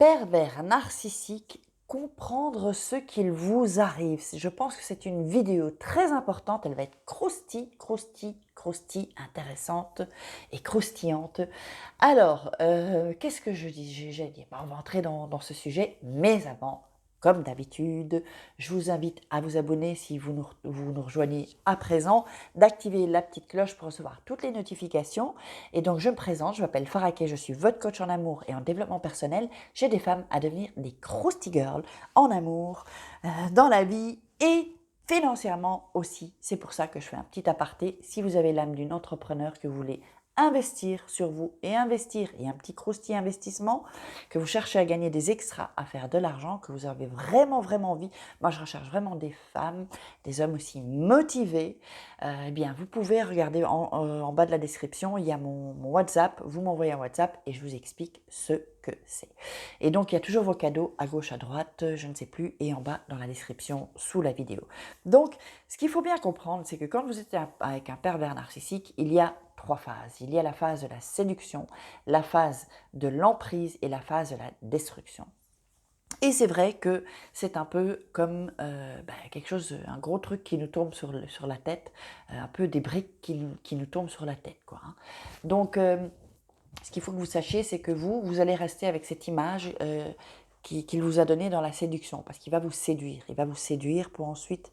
Pervers narcissique, comprendre ce qu'il vous arrive. Je pense que c'est une vidéo très importante. Elle va être croustille, intéressante et croustillante. Alors, qu'est-ce que je dis? J'ai dit, on va entrer dans ce sujet, mais avant, comme d'habitude, je vous invite à vous abonner si vous nous rejoignez à présent, d'activer la petite cloche pour recevoir toutes les notifications. Et donc, je me présente, je m'appelle Faraké, je suis votre coach en amour et en développement personnel. J'aide des femmes à devenir des Krusty Girls en amour, dans la vie et financièrement aussi. C'est pour ça que je fais un petit aparté. Si vous avez l'âme d'une entrepreneur, que vous voulez investir sur vous et investir, et un petit croustille investissement, que vous cherchez à gagner des extras, à faire de l'argent, que vous avez vraiment envie. Moi, je recherche vraiment des femmes, des hommes aussi motivés. Eh bien, vous pouvez regarder en bas de la description, il y a mon WhatsApp. Vous m'envoyez un WhatsApp et je vous explique ce que c'est. Et donc, il y a toujours vos cadeaux à gauche, à droite, je ne sais plus, et en bas dans la description sous la vidéo. Donc, ce qu'il faut bien comprendre, c'est que quand vous êtes avec un pervers narcissique, il y a 3 phases. Il y a la phase de la séduction, la phase de l'emprise et la phase de la destruction. Et c'est vrai que c'est un peu comme quelque chose, un gros truc qui nous tombe sur la tête, un peu des briques qui nous tombent sur la tête, quoi, hein. Donc, ce qu'il faut que vous sachiez, c'est que vous allez rester avec cette image qu'il vous a donnée dans la séduction, parce qu'il va vous séduire. Il va vous séduire pour ensuite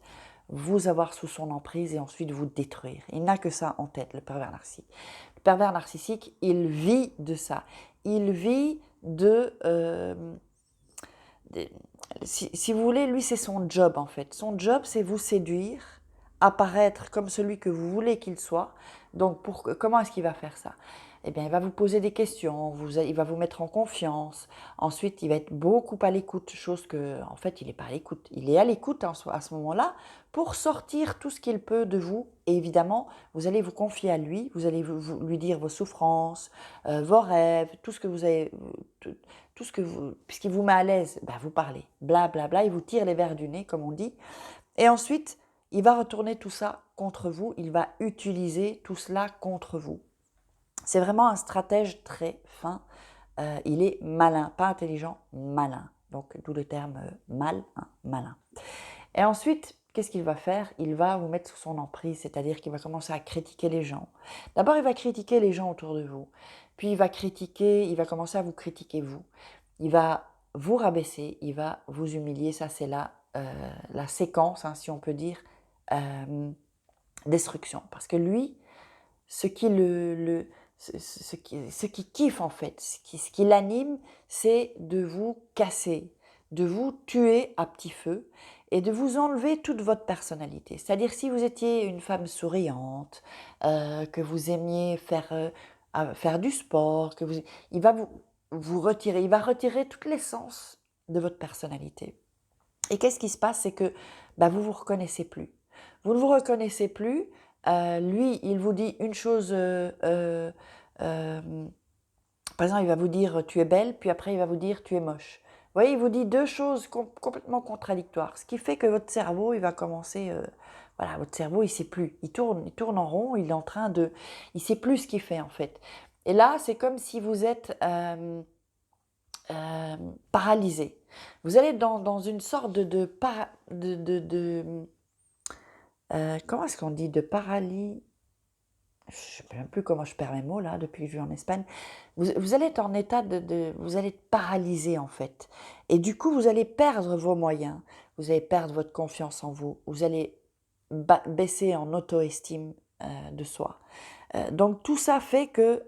vous avoir sous son emprise et ensuite vous détruire. Il n'a que ça en tête, le pervers narcissique. Le pervers narcissique, il vit de ça. Il vit si vous voulez, lui, c'est son job en fait. Son job, c'est vous séduire, apparaître comme celui que vous voulez qu'il soit. Donc, comment est-ce qu'il va faire ça? Eh bien, il va vous poser des questions, il va vous mettre en confiance. Ensuite, il va être beaucoup à l'écoute, chose que, en fait, il n'est pas à l'écoute. Il est à l'écoute à ce moment-là pour sortir tout ce qu'il peut de vous. Et évidemment, vous allez vous confier à lui, vous allez lui dire vos souffrances, vos rêves, tout ce que vous avez, tout ce que vous, puisqu'il vous met à l'aise, ben vous parlez, bla, il vous tire les vers du nez, comme on dit. Et ensuite, il va retourner tout ça contre vous, il va utiliser tout cela contre vous. C'est vraiment un stratège très fin. Il est malin, pas intelligent, malin. Donc, d'où le terme mal, hein, malin. Et ensuite, qu'est-ce qu'il va faire? Il va vous mettre sous son emprise, c'est-à-dire qu'il va commencer à critiquer les gens. D'abord, il va critiquer les gens autour de vous. Puis, il va commencer à vous critiquer vous. Il va vous rabaisser, il va vous humilier. Ça, c'est la séquence, hein, si on peut dire, destruction. Parce que lui, ce qui kiffe en fait, ce qui l'anime, c'est de vous casser, de vous tuer à petit feu et de vous enlever toute votre personnalité. C'est-à-dire si vous étiez une femme souriante, que vous aimiez faire du sport, il va vous retirer, il va retirer toute l'essence de votre personnalité. Et qu'est-ce qui se passe? C'est que vous ne vous reconnaissez plus. Vous ne vous reconnaissez plus. Lui, il vous dit une chose, par exemple, il va vous dire tu es belle, puis après il va vous dire tu es moche. Vous voyez, il vous dit deux choses complètement contradictoires. Ce qui fait que votre cerveau, il va commencer, voilà, votre cerveau, il sait plus. Il tourne en rond, il est en train de, il sait plus ce qu'il fait en fait. Et là, c'est comme si vous êtes paralysé. Vous allez dans une sorte comment est-ce qu'on dit? De paralysie. Je ne sais même plus comment je perds mes mots là, depuis que je vis en Espagne. Vous allez être en état vous allez être paralysé en fait. Et du coup, vous allez perdre vos moyens. Vous allez perdre votre confiance en vous. Vous allez baisser en auto-estime de soi. Donc tout ça fait que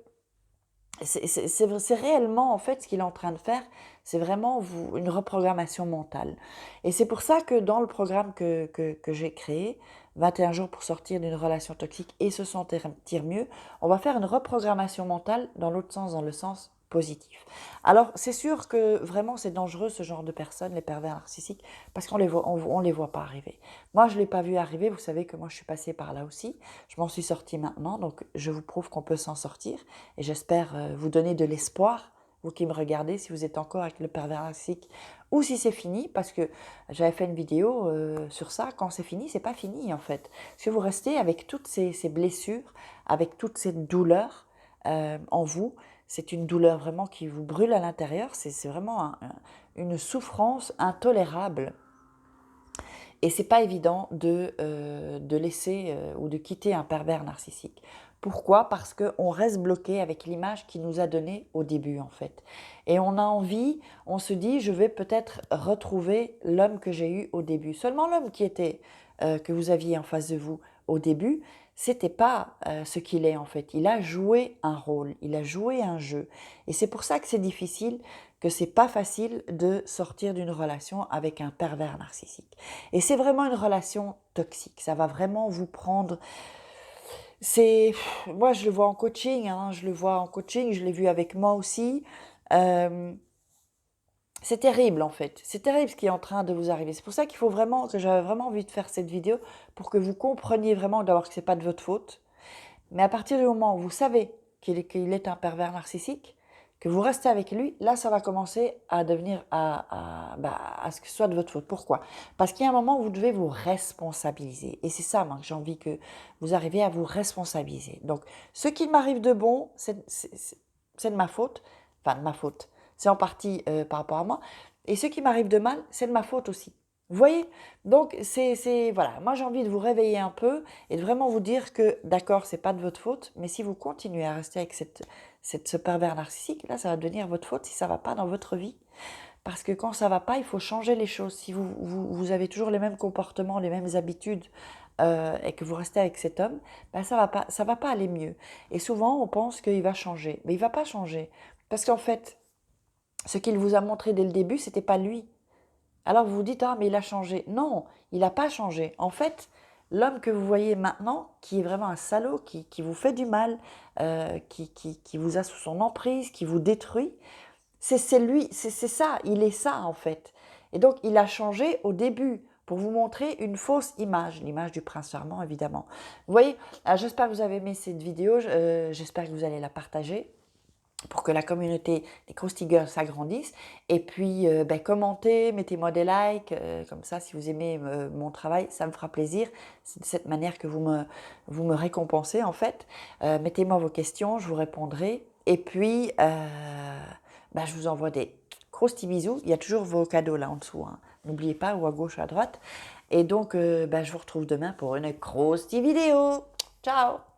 c'est réellement, en fait, ce qu'il est en train de faire, c'est vraiment une reprogrammation mentale. Et c'est pour ça que dans le programme que j'ai créé, 21 jours pour sortir d'une relation toxique et se sentir mieux, on va faire une reprogrammation mentale dans l'autre sens, dans le sens positif. Alors, c'est sûr que vraiment, c'est dangereux ce genre de personnes, les pervers narcissiques, parce qu'on les voit pas arriver. Moi, je ne l'ai pas vu arriver, vous savez que moi, je suis passée par là aussi. Je m'en suis sortie maintenant, donc je vous prouve qu'on peut s'en sortir. Et j'espère vous donner de l'espoir, vous qui me regardez, si vous êtes encore avec le pervers narcissique ou si c'est fini, parce que j'avais fait une vidéo sur ça, quand c'est fini, c'est pas fini en fait. Parce que vous restez avec toutes ces blessures, avec toute cette douleur en vous, c'est une douleur vraiment qui vous brûle à l'intérieur, c'est vraiment une souffrance intolérable. Et c'est pas évident de laisser ou de quitter un pervers narcissique. Pourquoi? Parce qu'on reste bloqué avec l'image qu'il nous a donnée au début en fait. Et on a envie, on se dit je vais peut-être retrouver l'homme que j'ai eu au début. Seulement l'homme que vous aviez en face de vous au début, c'était pas ce qu'il est en fait. Il a joué un rôle, il a joué un jeu. Et c'est pour ça que c'est difficile, que c'est pas facile de sortir d'une relation avec un pervers narcissique. Et c'est vraiment une relation toxique, ça va vraiment vous prendre. Moi je le vois en coaching, hein, je l'ai vu avec moi aussi. Euh, c'est terrible en fait, c'est terrible ce qui est en train de vous arriver. C'est pour ça que j'avais vraiment envie de faire cette vidéo pour que vous compreniez vraiment d'abord que c'est pas de votre faute. Mais à partir du moment où vous savez qu'il est un pervers narcissique, que vous restez avec lui, là, ça va commencer à devenir à ce que ce soit de votre faute. Pourquoi? Parce qu'il y a un moment où vous devez vous responsabiliser. Et c'est ça, moi, que j'ai envie que vous arriviez à vous responsabiliser. Donc, ce qui m'arrive de bon, c'est de ma faute. Enfin, de ma faute. C'est en partie par rapport à moi. Et ce qui m'arrive de mal, c'est de ma faute aussi. Vous voyez? Donc, voilà. Moi, j'ai envie de vous réveiller un peu et de vraiment vous dire que, d'accord, c'est pas de votre faute, mais si vous continuez à rester avec ce pervers narcissique, là, ça va devenir votre faute si ça va pas dans votre vie. Parce que quand ça va pas, il faut changer les choses. Si vous avez toujours les mêmes comportements, les mêmes habitudes, et que vous restez avec cet homme, ben ça va pas aller mieux. Et souvent, on pense qu'il va changer. Mais il va pas changer. Parce qu'en fait, ce qu'il vous a montré dès le début, c'était pas lui. Alors vous vous dites, ah mais il a changé. Non, il n'a pas changé. En fait, l'homme que vous voyez maintenant, qui est vraiment un salaud, qui vous fait du mal, qui vous a sous son emprise, qui vous détruit, c'est lui, c'est ça, il est ça en fait. Et donc il a changé au début pour vous montrer une fausse image, l'image du prince charmant évidemment. Vous voyez, j'espère que vous avez aimé cette vidéo, j'espère que vous allez la partager pour que la communauté des Krusty Girls s'agrandisse. Et puis, commentez, mettez-moi des likes, comme ça, si vous aimez mon travail, ça me fera plaisir. C'est de cette manière que vous me récompensez, en fait. Mettez-moi vos questions, je vous répondrai. Et puis, je vous envoie des Krusty bisous. Il y a toujours vos cadeaux là en dessous, hein. N'oubliez pas, ou à gauche, ou à droite. Et donc, je vous retrouve demain pour une Krusty vidéo. Ciao!